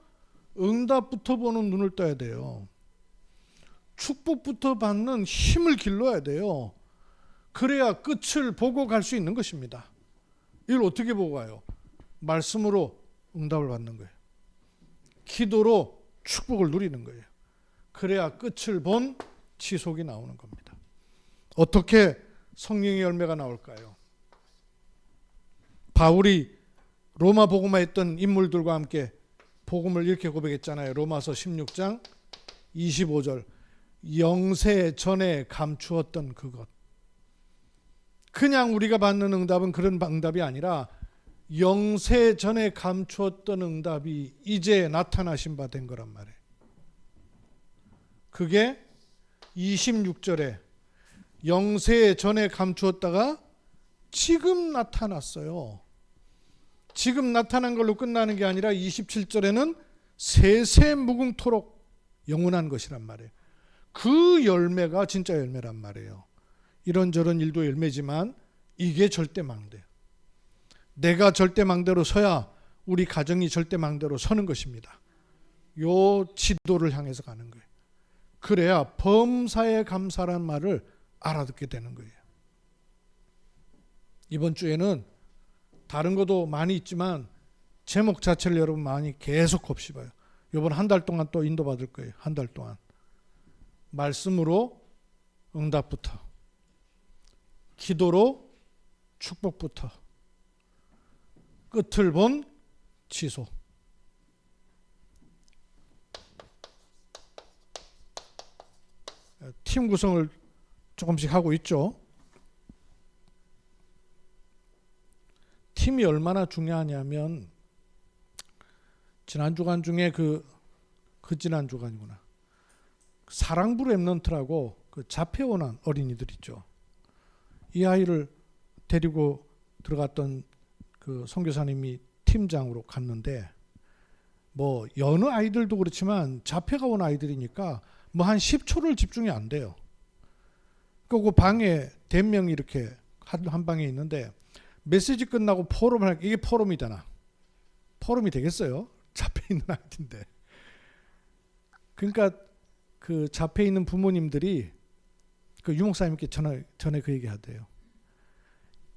응답부터 보는 눈을 떠야 돼요. 축복부터 받는 힘을 길러야 돼요. 그래야 끝을 보고 갈 수 있는 것입니다. 이걸 어떻게 보고 가요? 말씀으로 응답을 받는 거예요. 기도로 축복을 누리는 거예요. 그래야 끝을 본 지속이 나오는 겁니다. 어떻게 성령의 열매가 나올까요? 바울이 로마 복음화에 했던 인물들과 함께 복음을 이렇게 고백했잖아요. 로마서 16장 25절. 영세 전에 감추었던 그것. 그냥 우리가 받는 응답은 그런 응답이 아니라 영세 전에 감추었던 응답이 이제 나타나신 바 된 거란 말이에요. 그게 26절에 영세 전에 감추었다가 지금 나타났어요. 지금 나타난 걸로 끝나는 게 아니라 27절에는 세세 무궁토록 영원한 것이란 말이에요. 그 열매가 진짜 열매란 말이에요. 이런저런 일도 열매지만 이게 절대망대예요. 내가 절대망대로 서야 우리 가정이 절대망대로 서는 것입니다. 요 지도를 향해서 가는 거예요. 그래야 범사에 감사란 말을 알아듣게 되는 거예요. 이번 주에는 다른 것도 많이 있지만 제목 자체를 여러분 많이 계속 곱씹어요. 이번 한 달 동안 또 인도받을 거예요. 한 달 동안. 말씀으로 응답부터, 기도로 축복부터, 끝을 본 지소. 팀 구성을 조금씩 하고 있죠. 팀이 얼마나 중요하냐면 지난 주간 중에 그 지난 주간이구나. 사랑부 랩넌트라고 그 잡혀온 어린이들 있죠. 이 아이를 데리고 들어갔던 그 선교사님이 팀장으로 갔는데 뭐 여느 아이들도 그렇지만 잡혀가 온 아이들이니까 뭐 한 10초를 집중이 안 돼요. 그 방에 대명이 이렇게 한 방에 있는데 메시지 끝나고 포럼을 하니까 이게 포럼이 되나? 포럼이 되겠어요? 잡혀 있는 아이인데. 그러니까 그 잡혀 있는 부모님들이 그 유목사님께 전에 그 얘기 하대요.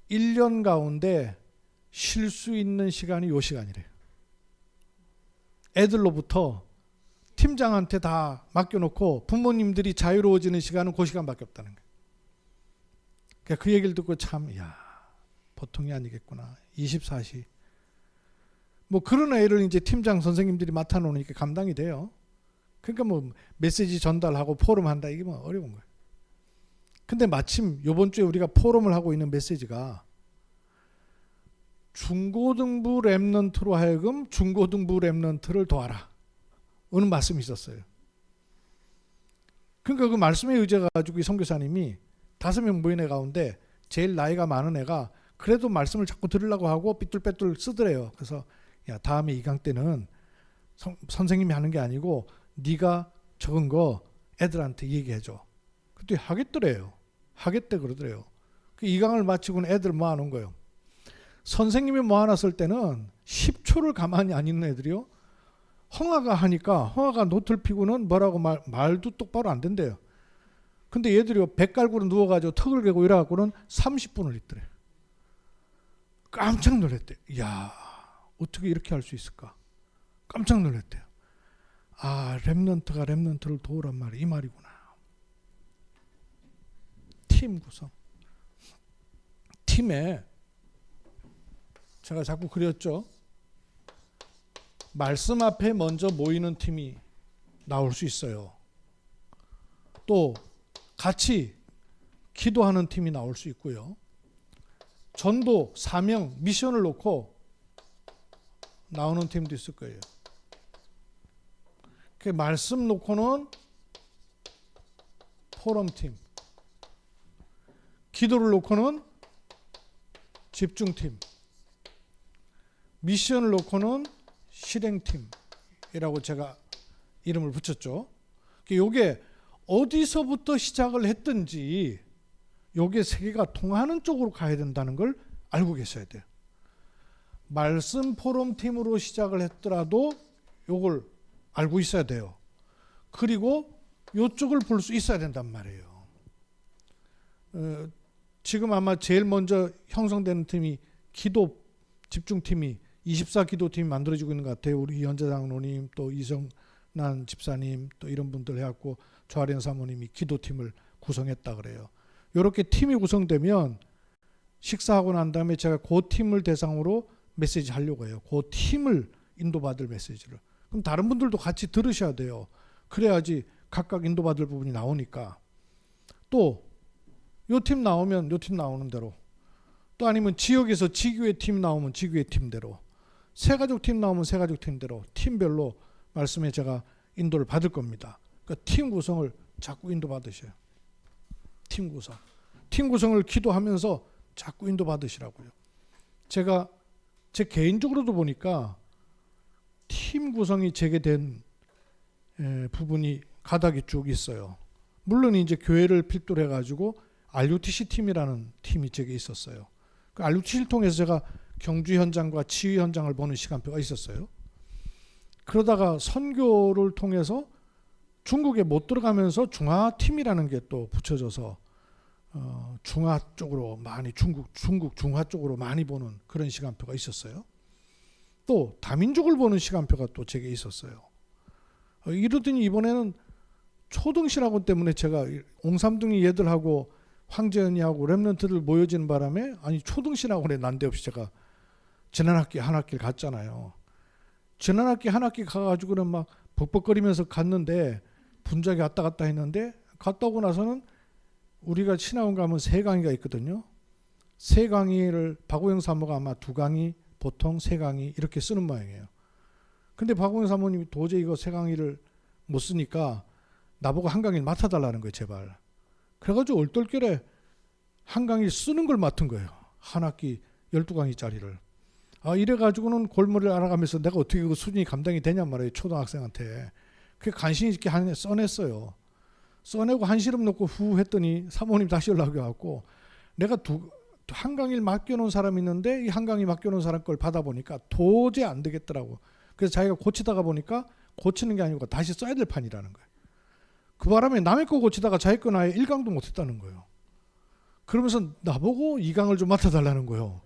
1년 가운데 쉴 수 있는 시간이 요 시간이래요. 애들로부터 팀장한테 다 맡겨놓고 부모님들이 자유로워지는 시간은 그 시간밖에 없다는 거예요. 그러니까 그 얘기를 듣고 참, 야, 보통이 아니겠구나. 24시. 뭐 그런 애를 이제 팀장 선생님들이 맡아놓으니까 감당이 돼요. 그러니까 뭐 메시지 전달하고 포럼 한다 이게 뭐 어려운 거예요. 근데 마침 이번 주에 우리가 포럼을 하고 있는 메시지가 중고등부 렘넌트로 하여금 중고등부 렘넌트를 도와라 어느 말씀이 있었어요. 그러니까 그 말씀에 의지해가지고 이 선교사님이 5명 모인 애 가운데 제일 나이가 많은 애가 그래도 말씀을 자꾸 들으려고 하고 삐뚤빼뚤 쓰더래요. 그래서 야, 다음에 2강 때는 선생님이 하는 게 아니고 네가 적은 거 애들한테 얘기해줘. 그때 하겠더래요. 하겠대 그러더래요. 그 2강을 마치고는 애들 모아놓은 거예요. 선생님이 모아놨을 때는 10초를 가만히 안 있는 애들이요. 허가가 하니까 허가가 노트를 피고는 뭐라고 말도 똑바로 안 된대요. 근데 얘들이 백갈구로 누워가지고 턱을 개고 이래갖고는 30분을 있더래요. 깜짝 놀랐대. 이야, 어떻게 이렇게 할 수 있을까? 깜짝 놀랐대요. 아, 렘넌트가 렘넌트를 도우란 말이 이 말이구나. 팀 구성. 팀에 제가 자꾸 그렸죠. 말씀 앞에 먼저 모이는 팀이 나올 수 있어요. 또 같이 기도하는 팀이 나올 수 있고요. 전도, 사명, 미션을 놓고 나오는 팀도 있을 거예요. 그 말씀 놓고는 포럼팀, 기도를 놓고는 집중팀, 미션을 놓고는 실행팀이라고 제가 이름을 붙였죠. 이게 어디서부터 시작을 했든지 요게 세 개가 통하는 쪽으로 가야 된다는 걸 알고 계셔야 돼요. 말씀 포럼팀으로 시작을 했더라도 요걸 알고 있어야 돼요. 그리고 요쪽을 볼 수 있어야 된단 말이에요. 지금 아마 제일 먼저 형성되는 팀이 기도 집중팀이 24기도팀이 만들어지고 있는 것 같아요. 우리 이현자 장로님 또 이성난 집사님 또 이런 분들 해갖고 조아련 사모님이 기도팀을 구성했다 그래요. 이렇게 팀이 구성되면 식사하고 난 다음에 제가 그 팀을 대상으로 메시지 하려고 해요. 그 팀을 인도받을 메시지를. 그럼 다른 분들도 같이 들으셔야 돼요. 그래야지 각각 인도받을 부분이 나오니까. 또 요 팀 나오면 요 팀 나오는 대로, 또 아니면 지역에서 지교회 팀 나오면 지교회 팀대로, 새가족 팀 나오면 새가족 팀대로 팀별로 말씀에 제가 인도를 받을 겁니다. 그러니까 팀 구성을 자꾸 인도받으셔요. 팀 구성. 팀 구성을 기도하면서 자꾸 인도받으시라고요. 제가 제 개인적으로도 보니까 팀 구성이 재개된 부분이 가닥이 쭉 있어요. 물론 이제 교회를 필두로 해가지고 RUTC 팀이라는 팀이 제게 있었어요. 그 RUTC를 통해서 제가 경주 현장과 치유 현장을 보는 시간표가 있었어요. 그러다가 선교를 통해서 중국에 못 들어가면서 중화팀이라는 게 또 붙여져서 중화 쪽으로 많이 중국 중화 쪽으로 많이 보는 그런 시간표가 있었어요. 또 다민족을 보는 시간표가 또 제게 있었어요. 이러더니 이번에는 초등신학원 때문에 제가 옹삼둥이 얘들하고 황재현이하고 렘넌트들 모여지는 바람에 아니 초등신학원에 난데없이 제가 지난 학기 한 학기를 갔잖아요. 지난 학기 한 학기 가가지고는 막 벅벅거리면서 갔는데 분장이 왔다 갔다 했는데 갔다 오고 나서는 우리가 신학원 가면 3강의가 있거든요. 3강의를 박우영 사모가 아마 2강의 보통 3강의 이렇게 쓰는 모양이에요. 근데 박우영 사모님이 도저히 이거 3강의를 못 쓰니까 나보고 한 강의 맡아달라는 거예요. 제발. 그래가지고 얼떨결에 한 강의 쓰는 걸 맡은 거예요. 한 학기 12강의짜리를. 아, 이래가지고는 골머리를 알아가면서 내가 어떻게 그 수준이 감당이 되냔 말이에요. 초등학생한테. 그게 간신히 이렇게 써냈어요. 써내고 한시름 넣고 후 했더니 사모님 다시 연락이 왔고, 내가 한강일 맡겨놓은 사람이 있는데 이 한강이 맡겨놓은 사람 걸 받아보니까 도저히 안 되겠더라고. 그래서 자기가 고치다가 보니까 고치는 게 아니고 다시 써야 될 판이라는 거예요. 그 바람에 남의 거 고치다가 자기 건 아예 1강도 못했다는 거예요. 그러면서 나보고 2강을 좀 맡아달라는 거예요.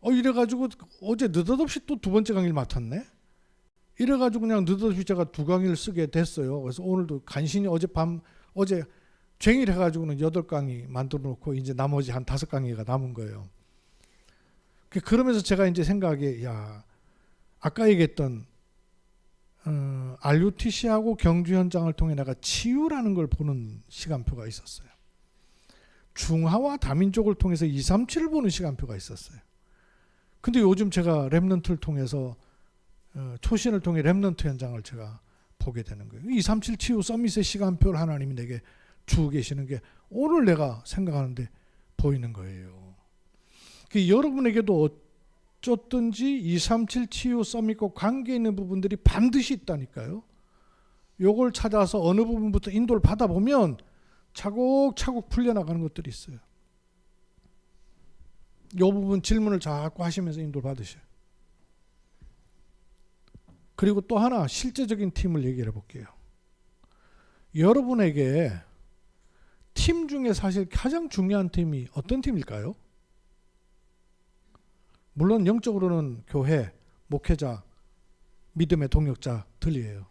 이래가지고 어제 느닷없이 또 2번째 강의를 맡았네. 이래가지고 그냥 느닷없이 제가 2강의를 쓰게 됐어요. 그래서 오늘도 간신히 어제 쟁일 해가지고는 8강의 만들어 놓고 이제 나머지 한 5강의가 남은 거예요. 그러면서 제가 이제 생각에, 아까 얘기했던 RUTC하고 경주 현장을 통해 내가 치유라는 걸 보는 시간표가 있었어요. 중하와 다민족을 통해서 237을 보는 시간표가 있었어요. 근데 요즘 제가 렘넌트를 통해서 초신을 통해 렘넌트 현장을 제가 보게 되는 거예요. 237 치유 서밋의 시간표를 하나님이 내게 주고 계시는 게 오늘 내가 생각하는데 보이는 거예요. 여러분에게도 어쩌든지 237 치유 서밋과 관계 있는 부분들이 반드시 있다니까요. 요걸 찾아서 어느 부분부터 인도를 받아보면 차곡차곡 풀려나가는 것들이 있어요. 요 부분 질문을 자꾸 하시면서 인도를 받으셔요. 그리고 또 하나 실제적인 팀을 얘기해 볼게요. 여러분에게 팀 중에 사실 가장 중요한 팀이 어떤 팀일까요? 물론 영적으로는 교회, 목회자, 믿음의 동역자들이에요.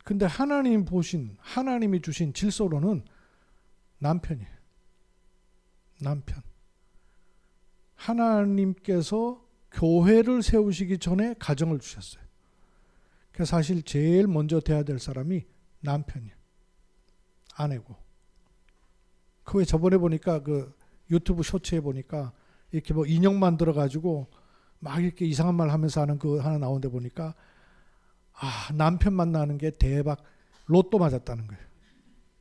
근데 하나님이 주신 질서로는 남편이에요. 남편. 하나님께서 교회를 세우시기 전에 가정을 주셨어요. 그래서 사실 제일 먼저 돼야 될 사람이 남편이에요. 아내고. 그 외에 저번에 보니까 유튜브 쇼츠에 보니까 이렇게 인형 만들어가지고 막 이렇게 이상한 말 하면서 하는 그 하나 나오는데 보니까 남편 만나는 게 대박 로또 맞았다는 거예요.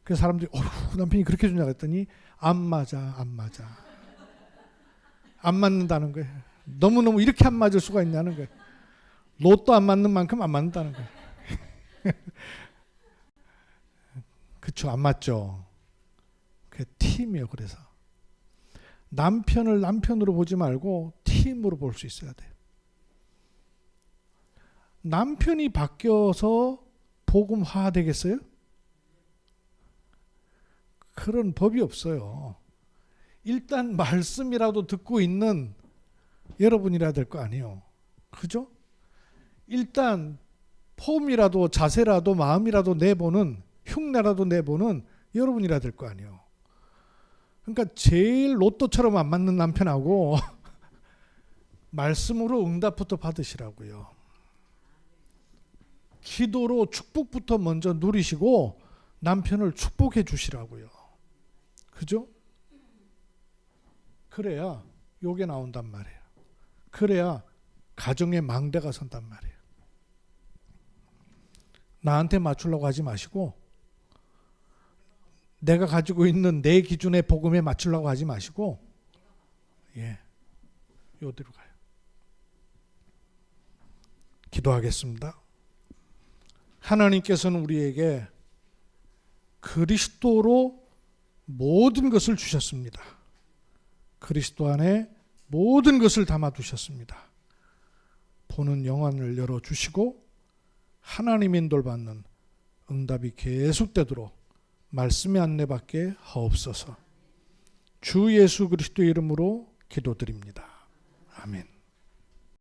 그래서 사람들이 남편이 그렇게 주냐 그랬더니 안 맞아. 안 맞는다는 거예요. 너무너무 이렇게 안 맞을 수가 있냐는 거예요. 로또 안 맞는 만큼 안 맞는다는 거예요. 그쵸, 안 맞죠. 그게 팀이에요. 그래서 남편을 남편으로 보지 말고 팀으로 볼 수 있어야 돼요. 남편이 바뀌어서 복음화 되겠어요? 그런 법이 없어요. 일단 말씀이라도 듣고 있는 여러분이라 될 거 아니에요. 그죠? 일단 폼이라도 자세라도 마음이라도 내보는, 흉내라도 내보는 여러분이라 될 거 아니에요. 그러니까 제일 로또처럼 안 맞는 남편하고 말씀으로 응답부터 받으시라고요. 기도로 축복부터 먼저 누리시고 남편을 축복해 주시라고요. 그죠? 그래야 요게 나온단 말이에요. 그래야 가정의 망대가 선단 말이에요. 나한테 맞추려고 하지 마시고, 내가 가지고 있는 내 기준의 복음에 맞추려고 하지 마시고, 요대로 가요. 기도하겠습니다. 하나님께서는 우리에게 그리스도로 모든 것을 주셨습니다. 그리스도 안에 모든 것을 담아두셨습니다. 보는 영안을 열어주시고 하나님의 인도를 받는 응답이 계속되도록 말씀의 안내받게 하옵소서. 주 예수 그리스도의 이름으로 기도드립니다. 아멘.